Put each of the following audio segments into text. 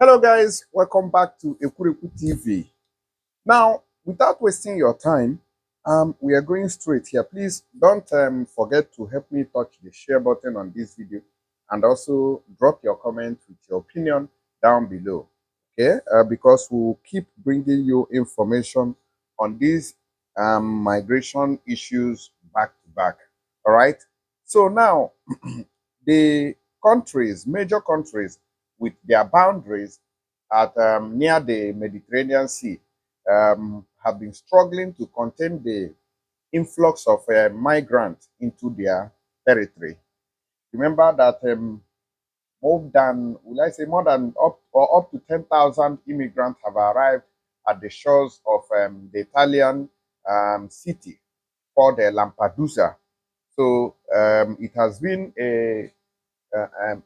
Hello guys, welcome back to Ekuriku TV. Now, without wasting your time, we are going straight here. Please don't forget to help me touch the share button on this video and also drop your comment with your opinion down below. Okay, because we'll keep bringing you information on these migration issues back to back. All right. So now, the major countries with their boundaries at near the Mediterranean Sea have been struggling to contain the influx of migrants into their territory. Remember that more than up to 10,000 immigrants have arrived at the shores of the Italian city called Lampedusa. So it has been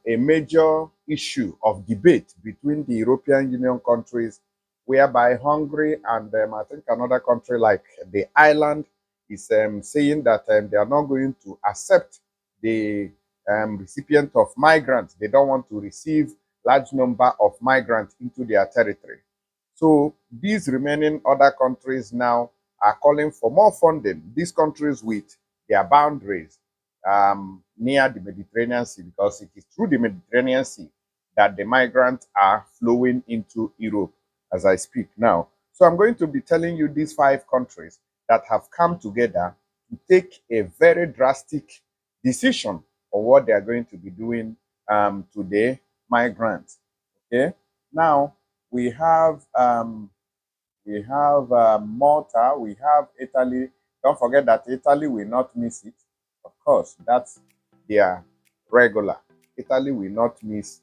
a major issue of debate between the European Union countries, whereby Hungary and I think another country like the Ireland is saying that they are not going to accept the recipient of migrants. They don't want to receive large number of migrants into their territory. So these remaining other countries now are calling for more funding. These countries with their boundaries near the Mediterranean Sea, because it is through the Mediterranean Sea that the migrants are flowing into Europe as I speak now. So I'm going to be telling you these 5 countries that have come together to take a very drastic decision on what they are going to be doing to the migrants. Okay. Now we have Malta, we have Italy. Don't forget that Italy will not miss it. Of course, that's their regular. Italy will not miss,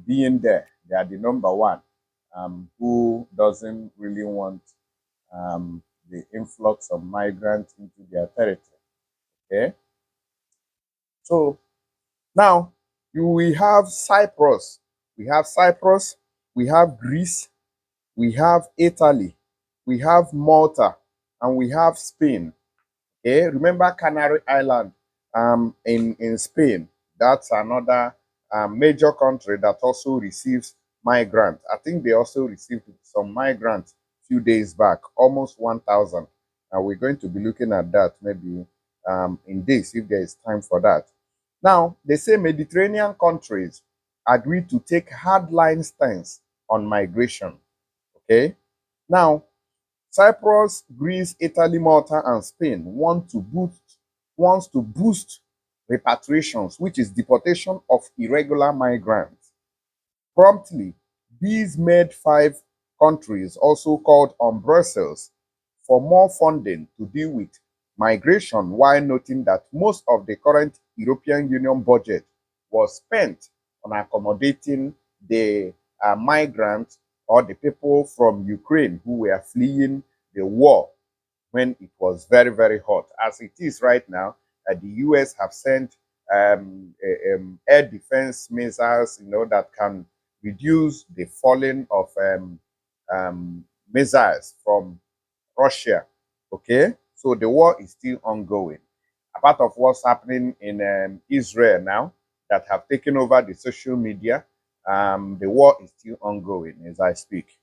being there. They are the number one. Who doesn't really want the influx of migrants into their territory? Okay, so now we have Cyprus. We have Cyprus. We have Greece. We have Italy, we have Malta, and we have Spain. Okay, remember Canary Island in Spain. That's another major country that also receives migrants. I think they also received some migrants a few days back, almost 1,000. And we're going to be looking at that maybe in this if there is time for that. Now, they say Mediterranean countries agreed to take hardline stance on migration. Okay. Now, Cyprus, Greece, Italy, Malta, and Spain wants to boost repatriations, which is deportation of irregular migrants. Promptly, these made 5 countries also called on Brussels for more funding to deal with migration, while noting that most of the current European Union budget was spent on accommodating the migrants or the people from Ukraine who were fleeing the war when it was very, very hot. As it is right now, the US have sent air defense missiles, that can reduce the falling of missiles from Russia. Okay, so the war is still ongoing. A part of what's happening in Israel now that have taken over the social media, the war is still ongoing as I speak.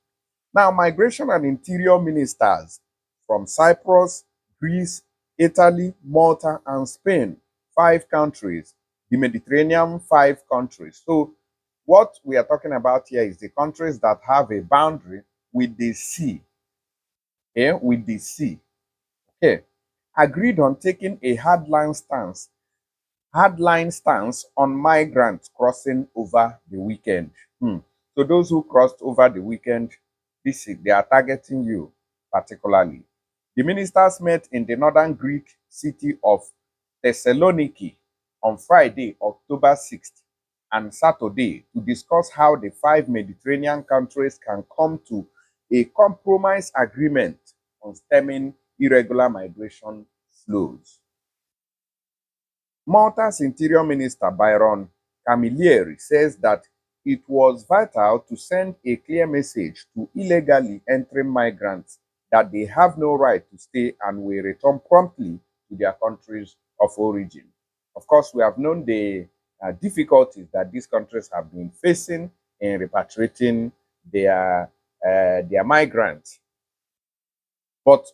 Now, migration and interior ministers from Cyprus, Greece, Italy, Malta, and Spain, 5 countries, the Mediterranean 5 countries. So, what we are talking about here is the countries that have a boundary with the sea. Yeah, with the sea. Okay, agreed on taking a hardline stance on migrants crossing over the weekend. So those who crossed over the weekend, they are targeting you particularly. The ministers met in the northern Greek city of Thessaloniki on Friday, October 6th, and Saturday to discuss how the 5 Mediterranean countries can come to a compromise agreement on stemming irregular migration flows. Malta's Interior Minister Byron Camilleri says that it was vital to send a clear message to illegally entering migrants that they have no right to stay and will return promptly to their countries of origin. Of course, we have known the difficulties that these countries have been facing in repatriating their migrants. But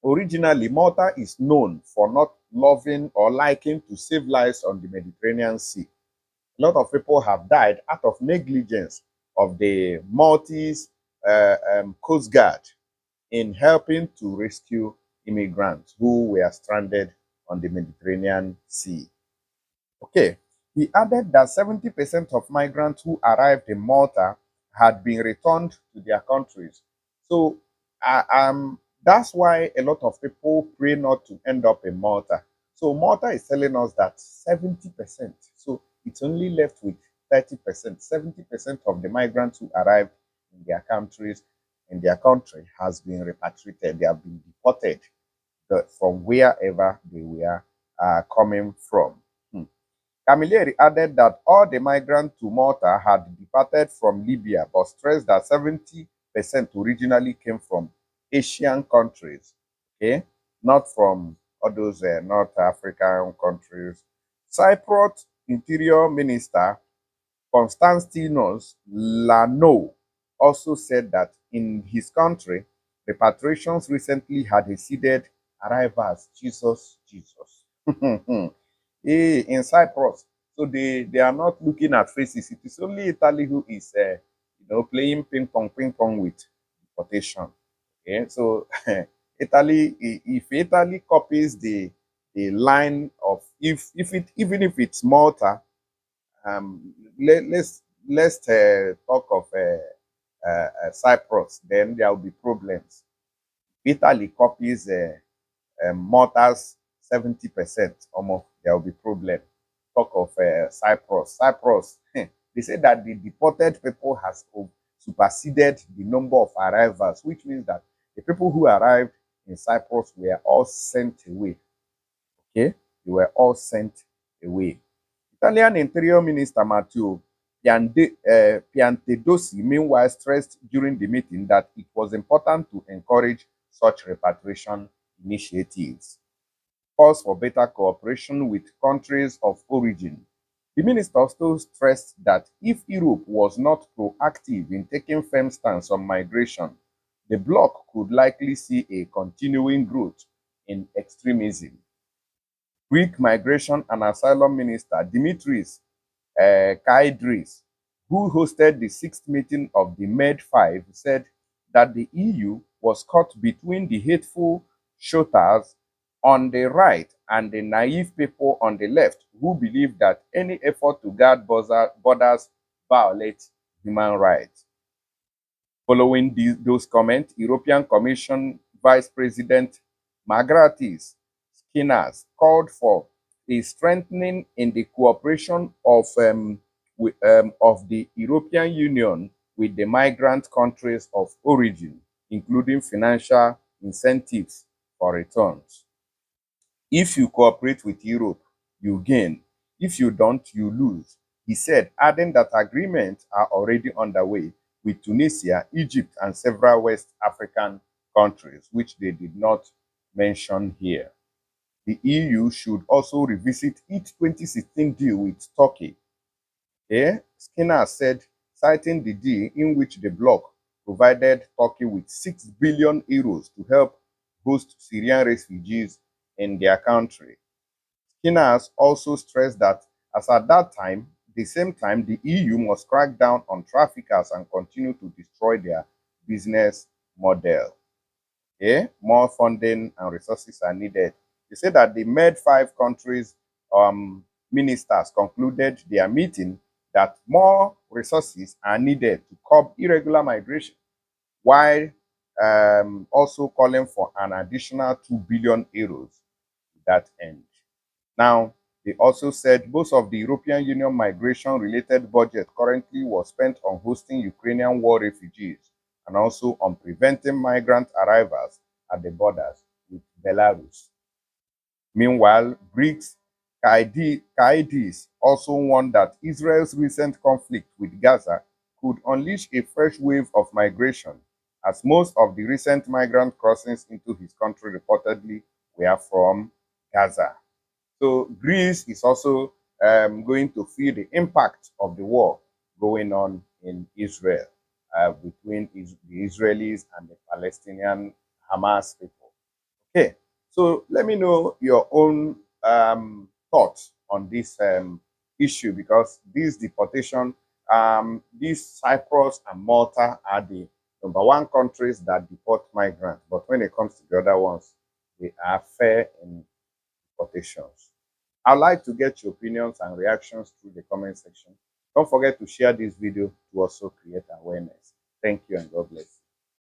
originally, Malta is known for not loving or liking to save lives on the Mediterranean Sea. A lot of people have died out of negligence of the Maltese Coast Guard in helping to rescue immigrants who were stranded on the Mediterranean Sea. Okay. He added that 70% of migrants who arrived in Malta had been returned to their countries. So that's why a lot of people pray not to end up in Malta. So Malta is telling us that 70%. So it's only left with 30%. 70% of the migrants who arrived in their countries, in their country, has been repatriated. They have been deported from wherever they were coming from. Camilleri added that all the migrants to Malta had departed from Libya, but stressed that 70% originally came from Asian countries, okay, not from all those North African countries. Cyprus Interior Minister Konstantinos Lanou also said that in his country, repatriations recently had exceeded arrivals. Jesus. In Cyprus. So they are not looking at faces. It is only Italy who is playing ping pong with deportation. Okay, so Italy, if Italy copies the line of if it even if it's Malta, let's talk of Cyprus, then there will be problems. Italy copies Malta's 70%, almost there will be problem. Talk of Cyprus. Cyprus, they say that the deported people has superseded the number of arrivals, which means that the people who arrived in Cyprus were all sent away. Okay, they were all sent away. Italian Interior Minister Matteo Piantedosi, meanwhile, stressed during the meeting that it was important to encourage such repatriation initiatives. Calls for better cooperation with countries of origin. The minister also stressed that if Europe was not proactive in taking firm stance on migration, the bloc could likely see a continuing growth in extremism. Greek Migration and Asylum Minister Dimitris Kaidris, who hosted the sixth meeting of the Med5, said that the EU was caught between the hateful shooters on the right and the naive people on the left who believe that any effort to guard borders violates human rights. Following those comments, European Commission Vice President Margaritis Skinas called for a strengthening in the cooperation of the European Union with the migrant countries of origin, including financial incentives for returns. If you cooperate with Europe, you gain. If you don't, you lose, he said, adding that agreements are already underway with Tunisia, Egypt, and several West African countries, which they did not mention here. The EU should also revisit its 2016 deal with Turkey. Skinner said, citing the deal in which the bloc provided Turkey with 6 billion euros to help host Syrian refugees in their country. Skinner also stressed that as at that time, the same time, the EU must crack down on traffickers and continue to destroy their business model. More funding and resources are needed. They said that the Med5 countries ministers concluded their meeting that more resources are needed to curb irregular migration, while also calling for an additional 2 billion euros to that end. Now, they also said most of the European Union migration-related budget currently was spent on hosting Ukrainian war refugees and also on preventing migrant arrivals at the borders with Belarus. Meanwhile, Greeks Kaidis also warned that Israel's recent conflict with Gaza could unleash a fresh wave of migration, as most of the recent migrant crossings into his country reportedly were from Gaza. So Greece is also going to feel the impact of the war going on in Israel between the Israelis and the Palestinian Hamas people. Okay, so let me know your own thoughts on this issue, because this deportation, these Cyprus and Malta are the number one countries that deport migrants. But when it comes to the other ones, they are fair in deportations. I'd like to get your opinions and reactions through the comment section. Don't forget to share this video to also create awareness. Thank you and God bless.